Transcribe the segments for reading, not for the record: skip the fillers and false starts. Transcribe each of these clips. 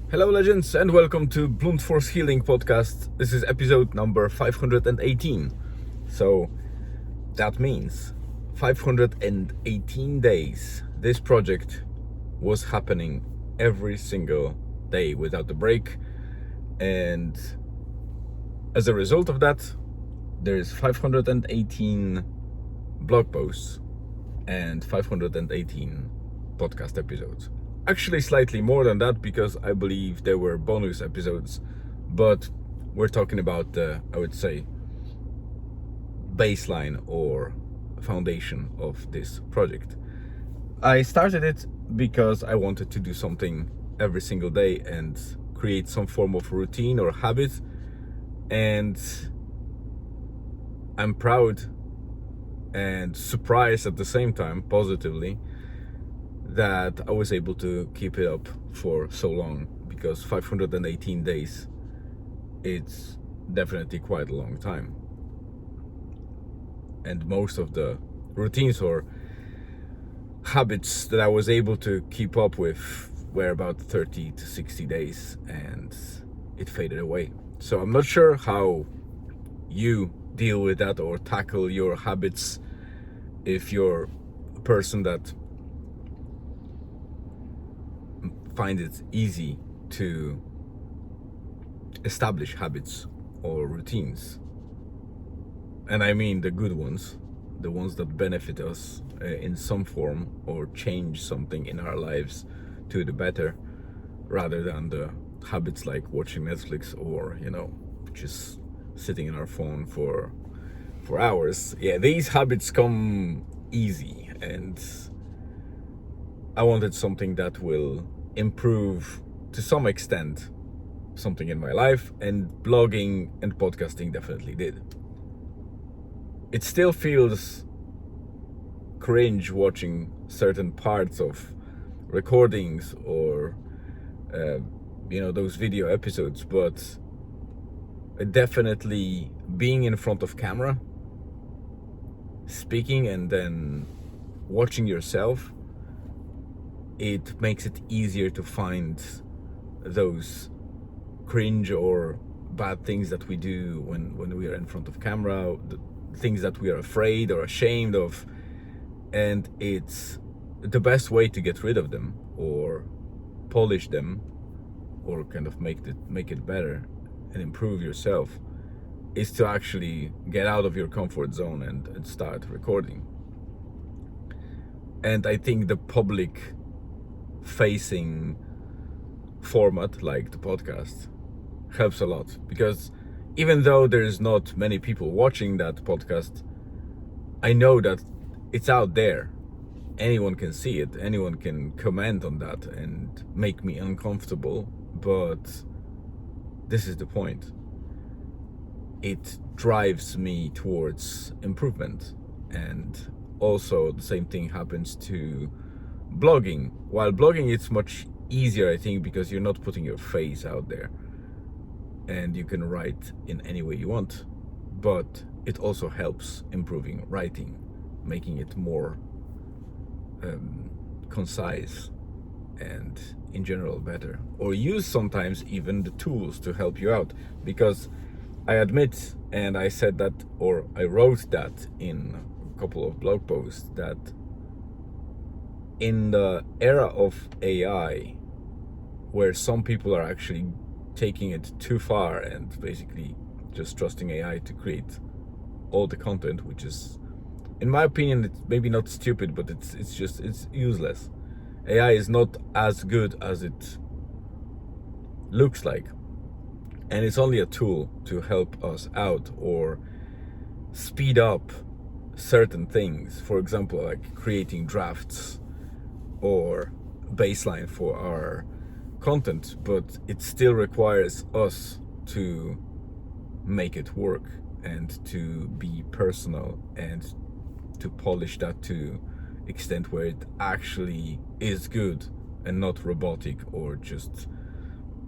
Hello, legends, and welcome to Blunt Force Healing Podcast. This is episode number 518. So that means 518 days. This project was happening every single day without a break, and as a result of that, there's 518 blog posts and 518 podcast episodes. Actually, slightly more than that because I believe there were bonus episodes, but we're talking about the, I would say, baseline or foundation of this project. I started it because I wanted to do something every single day and create some form of routine or habit, and I'm proud and surprised at the same time, positively, that I was able to keep it up for so long, because 518 days, it's definitely quite a long time. And most of the routines or habits that I was able to keep up with were about 30 to 60 days, and it faded away. So I'm not sure how you deal with that or tackle your habits, if you're a person that find it easy to establish habits or routines. And I mean the good ones, the ones that benefit us in some form or change something in our lives to the better, rather than the habits like watching Netflix or, just sitting in our phone for hours. Yeah, these habits come easy, and I wanted something that will improve to some extent something in my life, and blogging and podcasting definitely did. It still feels cringe watching certain parts of recordings or those video episodes, but definitely being in front of camera, speaking, and then watching yourself, it makes it easier to find those cringe or bad things that we do when we are in front of camera, the things that we are afraid or ashamed of, and it's the best way to get rid of them or polish them or kind of make it better and improve yourself, is to actually get out of your comfort zone and start recording. And I think the public facing format like the podcast helps a lot, because even though there's not many people watching that podcast, I know that it's out there. Anyone can see it, anyone can comment on that and make me uncomfortable, but this is the point. It drives me towards improvement. And also the same thing happens to blogging. While blogging, it's much easier, I think, because you're not putting your face out there and you can write in any way you want, but it also helps improving writing, making it more concise and in general better, or use sometimes even the tools to help you out. Because I admit, and I said that, or I wrote that in a couple of blog posts, that in the era of AI, where some people are actually taking it too far and basically just trusting AI to create all the content, which is, in my opinion, it's maybe not stupid, but it's useless. AI is not as good as it looks like, and it's only a tool to help us out or speed up certain things. For example, like creating drafts or baseline for our content, but it still requires us to make it work and to be personal and to polish that to extent where it actually is good and not robotic or just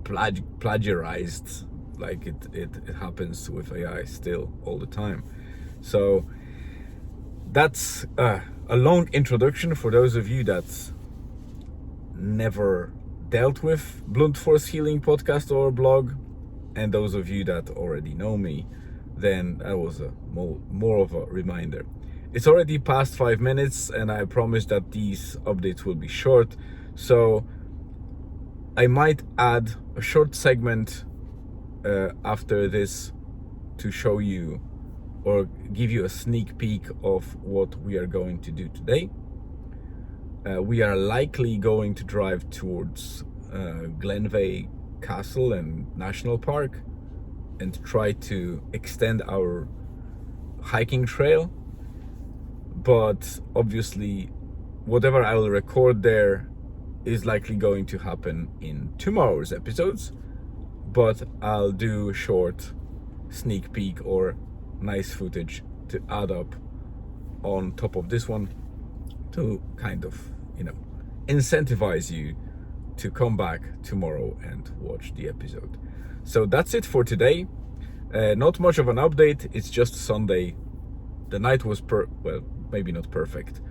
plagiarized like it happens with AI still all the time. So that's a long introduction for those of you that never dealt with blunt force healing podcast or blog, and those of you that already know me, then that was a more of a reminder. It's already past 5 minutes, and I promise that these updates will be short, so I might add a short segment after this to show you or give you a sneak peek of what we are going to do today. We are likely going to drive towards Glenveigh Castle and National Park and try to extend our hiking trail. But obviously, whatever I will record there is likely going to happen in tomorrow's episodes. But I'll do a short sneak peek or nice footage to add up on top of this one to kind of, incentivize you to come back tomorrow and watch the episode. So that's it for today. Not much of an update. It's just Sunday. The night was maybe not perfect.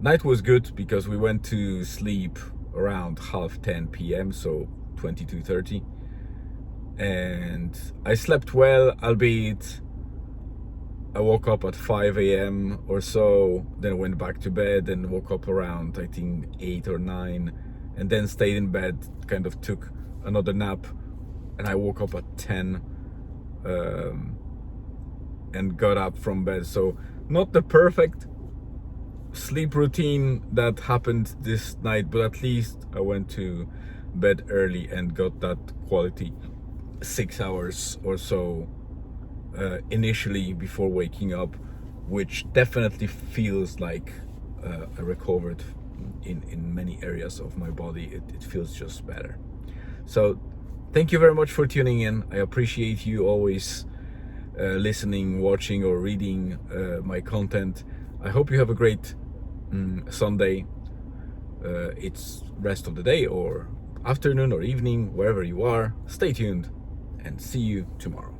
Night was good because we went to sleep around 10:30 p.m. so 22:30, and I slept well, albeit I woke up at 5 a.m. or so, then went back to bed and woke up around, I think, 8 or 9, and then stayed in bed, kind of took another nap, and I woke up at 10 and got up from bed. So not the perfect sleep routine that happened this night, but at least I went to bed early and got that quality 6 hours or so initially before waking up, which definitely feels like I recovered in many areas of my body. It feels just better. So thank you very much for tuning in. I appreciate you always listening, watching, or reading my content. I hope you have a great Sunday. It's rest of the day or afternoon or evening, wherever you are. Stay tuned and see you tomorrow.